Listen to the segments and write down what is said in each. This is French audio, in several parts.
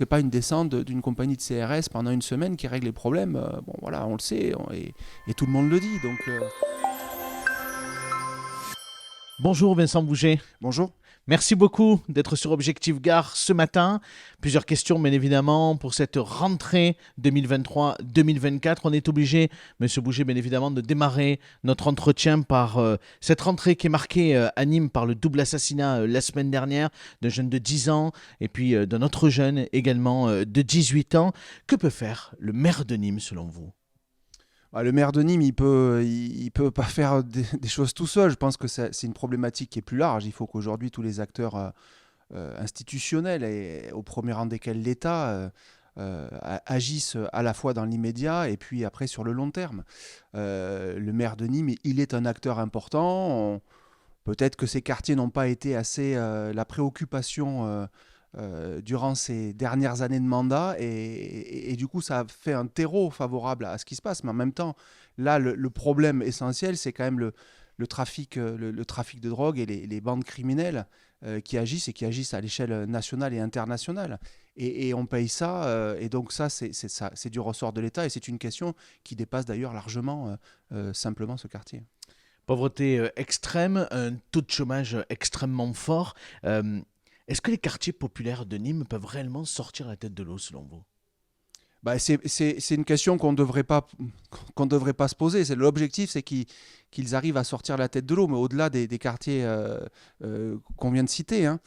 C'est pas une descente d'une compagnie de CRS pendant une semaine qui règle les problèmes. Bon, voilà, on le sait et tout le monde le dit. Donc, Bonjour Vincent Bouget. bonjour. Merci beaucoup d'être sur Objectif Gare ce matin. Plusieurs questions, bien évidemment, pour cette rentrée 2023-2024. On est obligé, Monsieur Bouget, bien évidemment, de démarrer notre entretien par cette rentrée qui est marquée à Nîmes par le double assassinat la semaine dernière d'un jeune de 10 ans et puis d'un autre jeune également de 18 ans. Que peut faire le maire de Nîmes, selon vous? Le maire de Nîmes, il peut pas faire des choses tout seul. Je pense que c'est une problématique qui est plus large. Il faut qu'aujourd'hui tous les acteurs institutionnels, et au premier rang desquels l'État, agissent à la fois dans l'immédiat et puis après sur le long terme. Le maire de Nîmes, il est un acteur important. Peut-être que ces quartiers n'ont pas été assez la préoccupation durant ces dernières années de mandat et du coup ça fait un terreau favorable à ce qui se passe. Mais en même temps, là, le problème essentiel, c'est quand même le trafic, le trafic de drogue et les bandes criminelles qui agissent et qui agissent à l'échelle nationale et internationale. Et on paye ça, et donc ça, c'est du ressort de l'État et c'est une question qui dépasse d'ailleurs largement simplement ce quartier. Pauvreté extrême, un taux de chômage extrêmement fort. Est-ce que les quartiers populaires de Nîmes peuvent réellement sortir la tête de l'eau, selon vous? C'est une question qu'on devrait pas se poser. L'objectif, c'est qu'ils arrivent à sortir la tête de l'eau, mais au-delà des quartiers qu'on vient de citer, hein.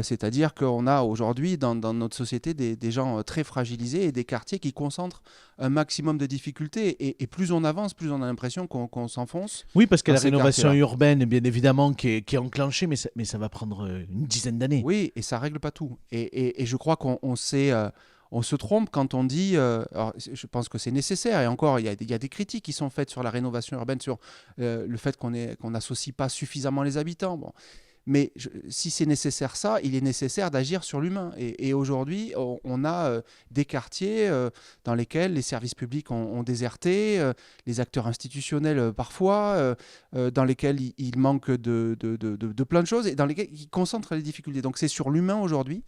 C'est-à-dire qu'on a aujourd'hui dans notre société des gens très fragilisés et des quartiers qui concentrent un maximum de difficultés. Et plus on avance, plus on a l'impression qu'on s'enfonce Oui, parce que dans la ces rénovation quartiers-là. urbaine, bien évidemment, qui est enclenchée, mais ça va prendre une dizaine d'années. Oui, et ça règle pas tout. Et je crois on se trompe quand on dit, alors je pense que c'est nécessaire, et encore, il y a des critiques qui sont faites sur la rénovation urbaine, sur le fait qu'on n'associe pas suffisamment les habitants. Bon. Mais si c'est nécessaire ça, il est nécessaire d'agir sur l'humain. Et aujourd'hui, on a des quartiers dans lesquels les services publics ont déserté, les acteurs institutionnels parfois, dans lesquels il manque de plein de choses, et dans lesquels ils concentrent les difficultés. Donc c'est sur l'humain aujourd'hui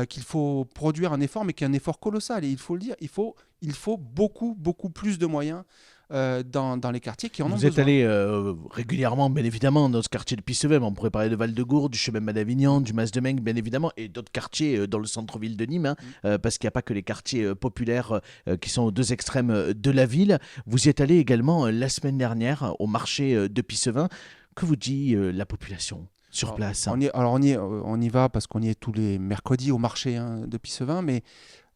qu'il faut produire un effort, mais qui est un effort colossal. Et il faut le dire, il faut beaucoup, beaucoup plus de moyens dans les quartiers qui en ont Vous êtes besoin. allé régulièrement, bien évidemment, dans ce quartier de Pissevem. On pourrait parler de Val-de-Gourde, du chemin Madavignan, du Mas-de-Meng, bien évidemment, et d'autres quartiers dans le centre-ville de Nîmes, hein, Mm. parce qu'il n'y a pas que les quartiers populaires qui sont aux deux extrêmes de la ville. Vous y êtes allé également la semaine dernière au marché de Pissevin. Que vous dit la population sur Alors, place? on y va parce qu'on y est tous les mercredis au marché, hein, de Pissevin, mais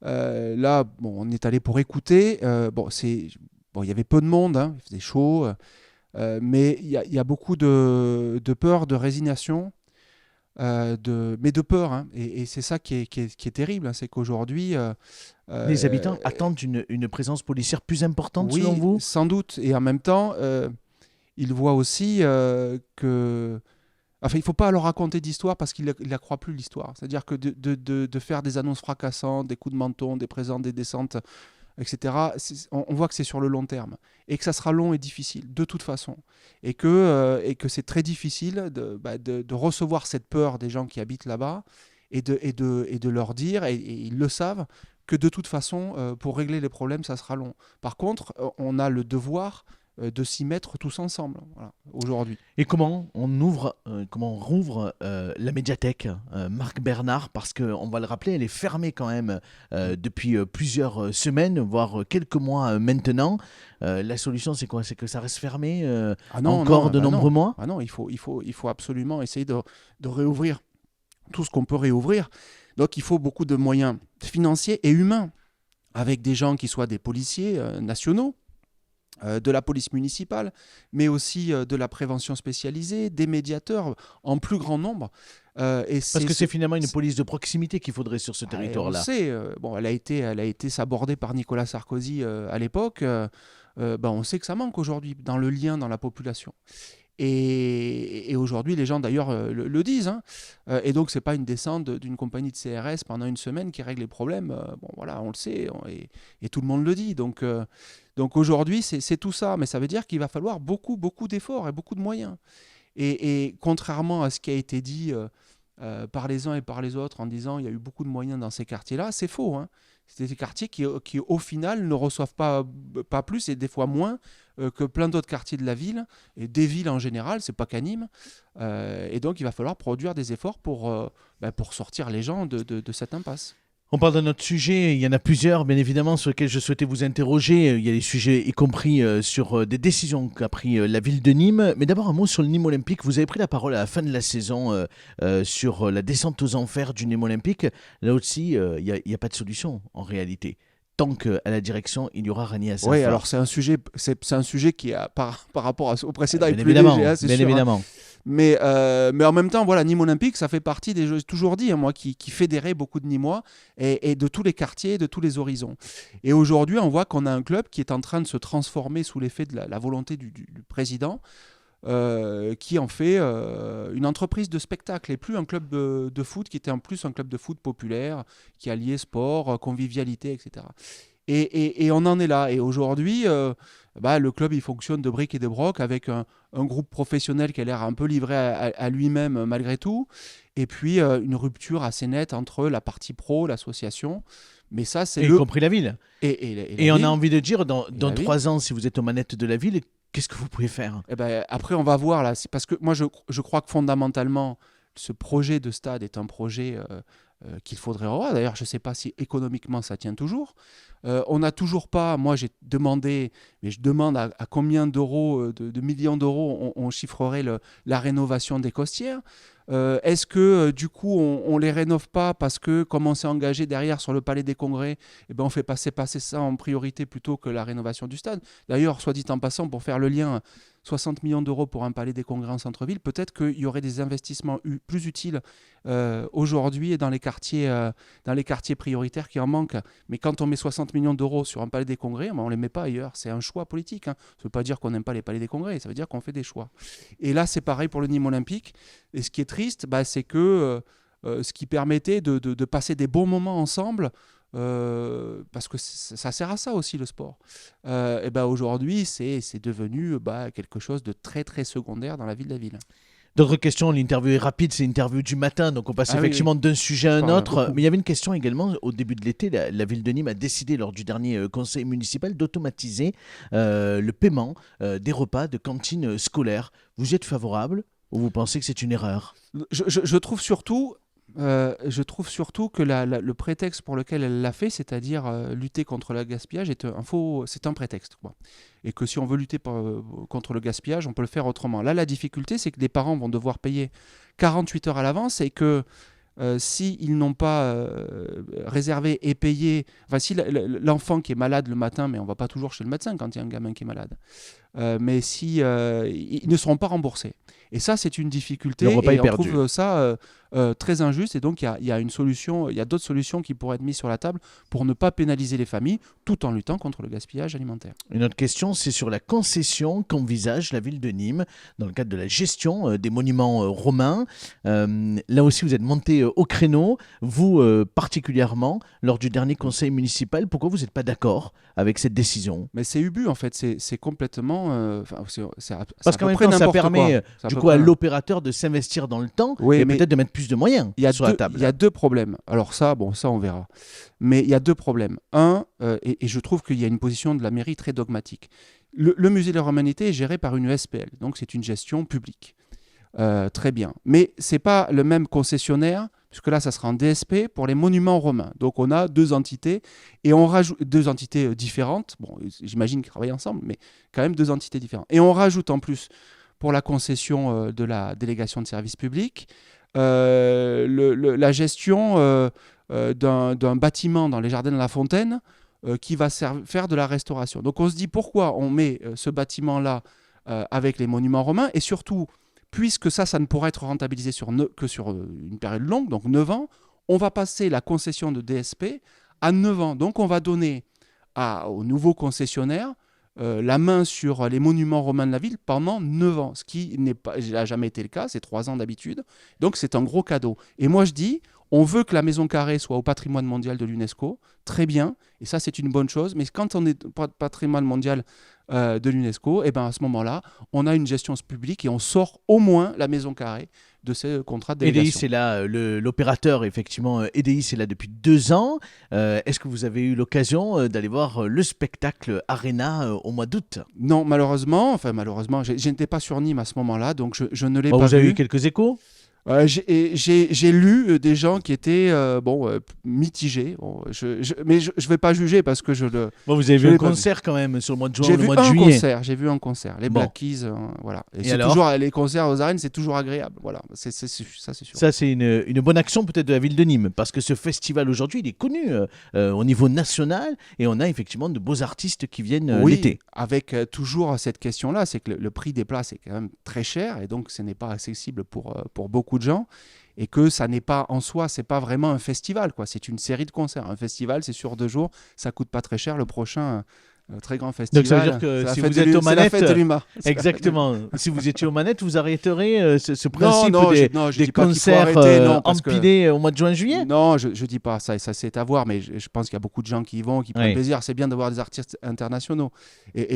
là, bon, on est allé pour écouter. Bon, il y avait peu de monde, hein, il faisait chaud, mais il y a beaucoup de peur, de résignation, mais de peur, hein. Et c'est ça qui est terrible, hein, c'est qu'aujourd'hui, Les euh, habitants attendent une présence policière plus importante, selon oui, vous? sans doute, et en même temps, ils voient aussi que. Enfin, il ne faut pas leur raconter d'histoire parce qu'ils ne la croient plus, l'histoire. C'est-à-dire que de faire des annonces fracassantes, des coups de menton, des présentes, des descentes, etc., on voit que c'est sur le long terme. Et que ça sera long et difficile, de toute façon. Et que c'est très difficile de recevoir cette peur des gens qui habitent là-bas et de leur dire, et ils le savent, que de toute façon, pour régler les problèmes, ça sera long. Par contre, on a le devoir de s'y mettre tous ensemble, voilà, aujourd'hui. Et comment on rouvre la médiathèque Marc Bernard, parce qu'on va le rappeler, elle est fermée quand même depuis plusieurs semaines, voire quelques mois maintenant. La solution, c'est quoi? C'est que ça reste fermé Ah non, encore non, de bah nombreux non. mois? Ah non, il faut absolument essayer de réouvrir tout ce qu'on peut réouvrir. Donc il faut beaucoup de moyens financiers et humains, avec des gens qui soient des policiers nationaux, de la police municipale, mais aussi de la prévention spécialisée, des médiateurs en plus grand nombre. Et Parce que c'est finalement une c'est- police de proximité qu'il faudrait sur ce et on le territoire-là. sait, bon, elle a été sabordée par Nicolas Sarkozy à l'époque. Ben, on sait que ça manque aujourd'hui dans le lien dans la population. Et aujourd'hui, les gens d'ailleurs le disent, hein. Et donc, c'est pas une descente d'une compagnie de CRS pendant une semaine qui règle les problèmes. Bon, voilà, on le sait, et tout le monde le dit. Donc aujourd'hui, c'est tout ça. Mais ça veut dire qu'il va falloir beaucoup, beaucoup d'efforts et beaucoup de moyens. Et contrairement à ce qui a été dit par les uns et par les autres en disant il y a eu beaucoup de moyens dans ces quartiers-là, c'est faux, hein. C'est des quartiers qui, au final, ne reçoivent pas plus et des fois moins que plein d'autres quartiers de la ville et des villes en général, c'est pas qu'à Nîmes. Et donc, il va falloir produire des efforts pour sortir les gens de cette impasse. On parle d'un autre sujet, il y en a plusieurs, bien évidemment, sur lesquels je souhaitais vous interroger. Il y a des sujets, y compris sur des décisions qu'a pris la ville de Nîmes. Mais d'abord, un mot sur le Nîmes Olympique. Vous avez pris la parole à la fin de la saison sur la descente aux enfers du Nîmes Olympique. Là aussi, il n'y a pas de solution, en réalité. Tant qu'à la direction, il y aura Rani Assaf. Oui, alors c'est un sujet qui, par rapport au précédent, est bien plus évidemment, léger, hein, c'est bien sûr, hein. évidemment. Mais en même temps, voilà, Nîmes Olympique, ça fait partie des jeux, toujours dit, hein, moi, qui fédérait beaucoup de Nîmois et de tous les quartiers, de tous les horizons. Et aujourd'hui, on voit qu'on a un club qui est en train de se transformer sous l'effet de la volonté du président, qui en fait une entreprise de spectacle et plus un club de foot qui était en plus un club de foot populaire, qui alliait sport, convivialité, etc. Et on en est là. Et aujourd'hui, le club, il fonctionne de briques et de broc avec un groupe professionnel qui a l'air un peu livré à lui-même malgré tout. Et puis, une rupture assez nette entre la partie pro, l'association. Mais ça, c'est y compris la ville. Et on ville. a envie de dire, dans la 3 ans, si vous êtes aux manettes de la ville, qu'est-ce que vous pouvez faire? Après, on va voir là. C'est parce que moi, je crois que fondamentalement, ce projet de stade est un projet qu'il faudrait revoir. D'ailleurs, je ne sais pas si économiquement ça tient toujours. On n'a toujours pas, moi j'ai demandé, mais je demande à combien d'euros, de millions d'euros on chiffrerait la rénovation des Costières. Est-ce que du coup on ne les rénove pas parce que comme on s'est engagé derrière sur le Palais des Congrès, on fait passer ça en priorité plutôt que la rénovation du stade. D'ailleurs, soit dit en passant, pour faire le lien, 60 millions d'euros pour un Palais des Congrès en centre-ville, peut-être qu'il y aurait des investissements plus utiles aujourd'hui et dans les quartiers prioritaires qui en manquent. Mais quand on met 60 millions d'euros sur un Palais des Congrès, on ne les met pas ailleurs. C'est un choix politique, hein. Ça ne veut pas dire qu'on n'aime pas les Palais des Congrès, ça veut dire qu'on fait des choix. Et là, c'est pareil pour le Nîmes Olympique. Et ce qui est triste, c'est que ce qui permettait de passer des bons moments ensemble, parce que ça sert à ça aussi le sport. Aujourd'hui, c'est devenu quelque chose de très très secondaire dans la vie de la ville. D'autres questions, l'interview est rapide, c'est l'interview du matin, donc on passe effectivement d'un sujet à un autre. Beaucoup. Mais il y avait une question également, au début de l'été, la ville de Nîmes a décidé lors du dernier conseil municipal d'automatiser le paiement des repas de cantine scolaire. Vous y êtes favorable ou vous pensez que c'est une erreur? Je trouve surtout que le prétexte pour lequel elle l'a fait, c'est-à-dire lutter contre le gaspillage, c'est un prétexte, quoi. Et que si on veut lutter contre le gaspillage, on peut le faire autrement. Là, la difficulté, c'est que les parents vont devoir payer 48 heures à l'avance et que s'ils n'ont pas réservé et payé, si l'enfant qui est malade le matin, mais on ne va pas toujours chez le médecin quand il y a un gamin qui est malade, mais si ils ne seront pas remboursés. Et ça, c'est une difficulté. Le repas est on perdu. trouve ça très injuste. Et donc, il y a une solution, il y a d'autres solutions qui pourraient être mises sur la table pour ne pas pénaliser les familles, tout en luttant contre le gaspillage alimentaire. Une autre question, c'est sur la concession qu'envisage la ville de Nîmes dans le cadre de la gestion des monuments romains. Là aussi, vous êtes monté au créneau, vous particulièrement, lors du dernier conseil municipal. Pourquoi vous n'êtes pas d'accord avec cette décision? Mais c'est ubu, en fait. C'est complètement... Parce qu'en même temps, ça permet à l'opérateur de s'investir dans le temps et peut-être de mettre plus de moyens sur la table. Il y a deux problèmes. Alors ça, on verra. Mais il y a deux problèmes. Un, et je trouve qu'il y a une position de la mairie très dogmatique. Le musée de la Romanité est géré par une SPL, donc c'est une gestion publique. Très bien. Mais ce n'est pas le même concessionnaire, puisque là, ça sera en DSP pour les monuments romains. Donc on a deux entités, et on rajoute deux entités différentes. Bon, j'imagine qu'ils travaillent ensemble, mais quand même deux entités différentes. Et on rajoute en plus, pour la concession de la délégation de services publics, la gestion d'un bâtiment dans les jardins de la Fontaine qui va faire de la restauration. Donc on se dit pourquoi on met ce bâtiment-là avec les monuments romains, et surtout, puisque ça ne pourra être rentabilisé que sur une période longue, donc 9 ans, on va passer la concession de DSP à 9 ans. Donc on va donner au nouveau concessionnaire la main sur les monuments romains de la ville pendant 9 ans, ce qui n'a jamais été le cas, c'est 3 ans d'habitude. Donc c'est un gros cadeau. Et moi je dis, On veut que la Maison Carrée soit au patrimoine mondial de l'UNESCO, très bien, et ça c'est une bonne chose, mais quand on est patrimoine mondial de l'UNESCO, et ben à ce moment-là, on a une gestion publique et on sort au moins la Maison Carrée de ces contrats de délégation. EDI, c'est là, l'opérateur, effectivement, EDI, c'est là depuis 2 ans. Est-ce que vous avez eu l'occasion d'aller voir le spectacle Arena au mois d'août? Non, malheureusement, je n'étais pas sur Nîmes à ce moment-là, donc je ne l'ai pas Vous avez vu. eu quelques échos? J'ai lu des gens qui étaient mitigés. Bon, mais je ne vais pas juger parce que je le. Vous avez je vu un l'ai pas concert quand même sur le mois de juin, J'ai le vu mois de un juillet. concert. J'ai vu un concert. Les Black Keys, voilà. Et c'est alors toujours les concerts aux arènes, c'est toujours agréable. Voilà, ça c'est sûr. Ça, c'est une bonne action peut-être de la ville de Nîmes, parce que ce festival aujourd'hui, il est connu au niveau national, et on a effectivement de beaux artistes qui viennent l'été. Avec toujours cette question-là, c'est que le prix des places est quand même très cher, et donc ce n'est pas accessible pour beaucoup de gens. Et que ça n'est pas en soi, c'est pas vraiment un festival, quoi. C'est une série de concerts. Un festival, c'est sur 2 jours, ça coûte pas très cher. Le prochain très grand festival. Donc ça veut dire que si vous êtes aux manettes, exactement. Si vous étiez aux manettes, vous arrêteriez ce principe des concerts empilés au mois de juin-juillet. Non, je dis pas ça. Ça c'est à voir, mais je pense qu'il y a beaucoup de gens qui y vont, qui prennent plaisir. C'est bien d'avoir des artistes internationaux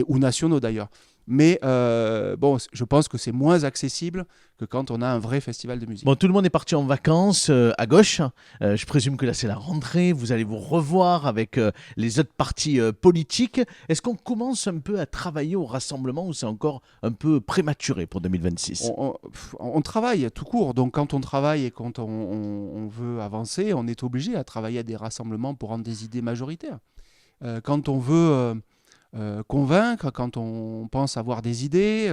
ou nationaux d'ailleurs. Mais je pense que c'est moins accessible que quand on a un vrai festival de musique. Bon, tout le monde est parti en vacances à gauche. Je présume que là, c'est la rentrée. Vous allez vous revoir avec les autres partis politiques. Est-ce qu'on commence un peu à travailler au rassemblement ou c'est encore un peu prématuré pour 2026 ? On travaille tout court. Donc, quand on travaille et quand on veut avancer, on est obligé à travailler à des rassemblements pour rendre des idées majoritaires. Quand on veut... convaincre, quand on pense avoir des idées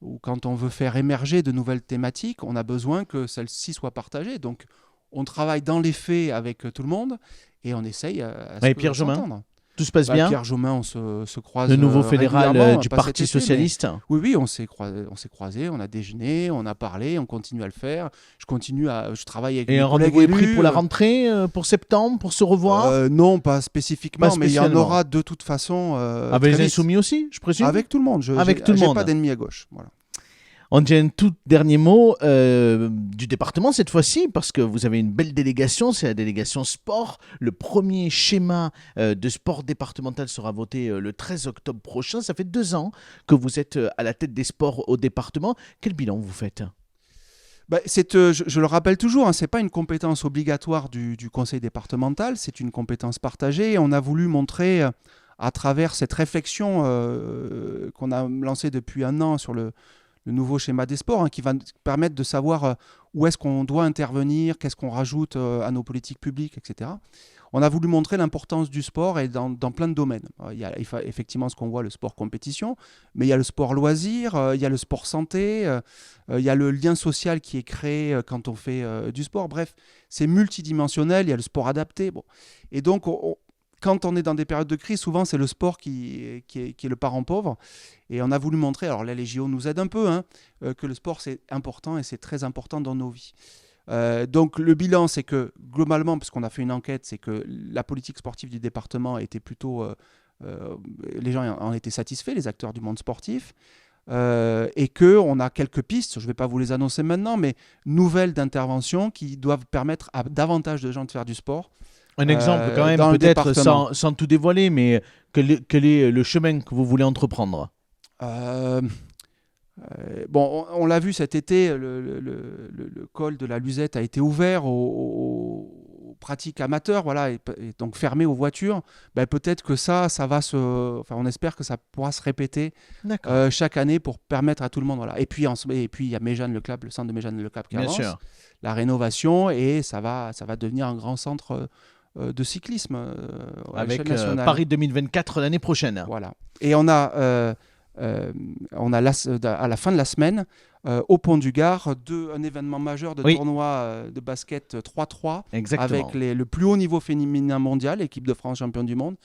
ou quand on veut faire émerger de nouvelles thématiques, on a besoin que celles-ci soient partagées. Donc, on travaille dans les faits avec tout le monde et on essaye à Pierre Jomain, s'entendre. tout se passe bien. Pierre Jomain, on se croise. Le nouveau fédéral du Parti Socialiste. Oui, on s'est croisés, on a déjeuné, on a parlé, on continue à le faire. Je travaille avec mes collègues. Et un rendez-vous est pris pour la rentrée, pour septembre, pour se revoir Non, pas spécifiquement, mais il y en aura de toute façon. Avec les Insoumis aussi, je présume. Avec tout le monde. Avec tout le monde. J'ai pas d'ennemis à gauche. Voilà. On dit un tout dernier mot du département cette fois-ci, parce que vous avez une belle délégation, c'est la délégation sport. Le premier schéma de sport départemental sera voté le 13 octobre prochain. Ça fait 2 ans que vous êtes à la tête des sports au département. Quel bilan vous faites ? Je le rappelle toujours, ce n'est pas une compétence obligatoire du conseil départemental, c'est une compétence partagée. Et on a voulu montrer à travers cette réflexion qu'on a lancée depuis 1 an sur le nouveau schéma des sports, qui va permettre de savoir où est-ce qu'on doit intervenir, qu'est-ce qu'on rajoute à nos politiques publiques, etc. On a voulu montrer l'importance du sport et dans plein de domaines. Il y a effectivement ce qu'on voit, le sport compétition, mais il y a le sport loisir, il y a le sport santé, il y a le lien social qui est créé quand on fait du sport. Bref, c'est multidimensionnel, il y a le sport adapté. Bon. Et donc, quand on est dans des périodes de crise, souvent c'est le sport qui est le parent pauvre. Et on a voulu montrer, alors là les JO nous aident un peu, que le sport c'est important et c'est très important dans nos vies. Donc le bilan c'est que globalement, puisqu'on a fait une enquête, c'est que la politique sportive du département était plutôt... les gens en étaient satisfaits, les acteurs du monde sportif. Et qu'on a quelques pistes, je ne vais pas vous les annoncer maintenant, mais nouvelles d'intervention qui doivent permettre à davantage de gens de faire du sport. Un exemple quand même, peut-être sans tout dévoiler, mais quel est le chemin que vous voulez entreprendre ? On l'a vu cet été, le col de la Luzette a été ouvert aux pratiques amateurs, voilà, et donc fermé aux voitures. Peut-être que ça va on espère que ça pourra se répéter chaque année pour permettre à tout le monde. Voilà. Et puis il y a Méjeanne Le Clap, le centre de Méjeanne Le Clap qui avance, la rénovation, et ça va devenir un grand centre de cyclisme avec Paris 2024 l'année prochaine. Voilà. Et on a à la fin de la semaine au Pont du Gard un événement majeur de tournoi de basket 3-3 avec le plus haut niveau féminin mondial, l'équipe de France championne du monde.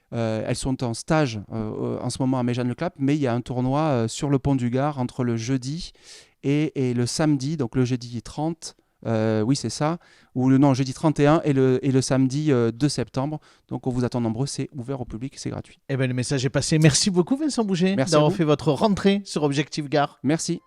Elles sont en stage en ce moment à Méjeanne Le Clap, mais il y a un tournoi sur le Pont du Gard entre le jeudi et le samedi, donc le jeudi 30. Oui, c'est ça. Jeudi 31 et le samedi 2 septembre. Donc, on vous attend nombreux. C'est ouvert au public, c'est gratuit. Le message est passé. Merci beaucoup, Vincent Bouget, d'avoir fait votre rentrée sur Objectif Gare. Merci.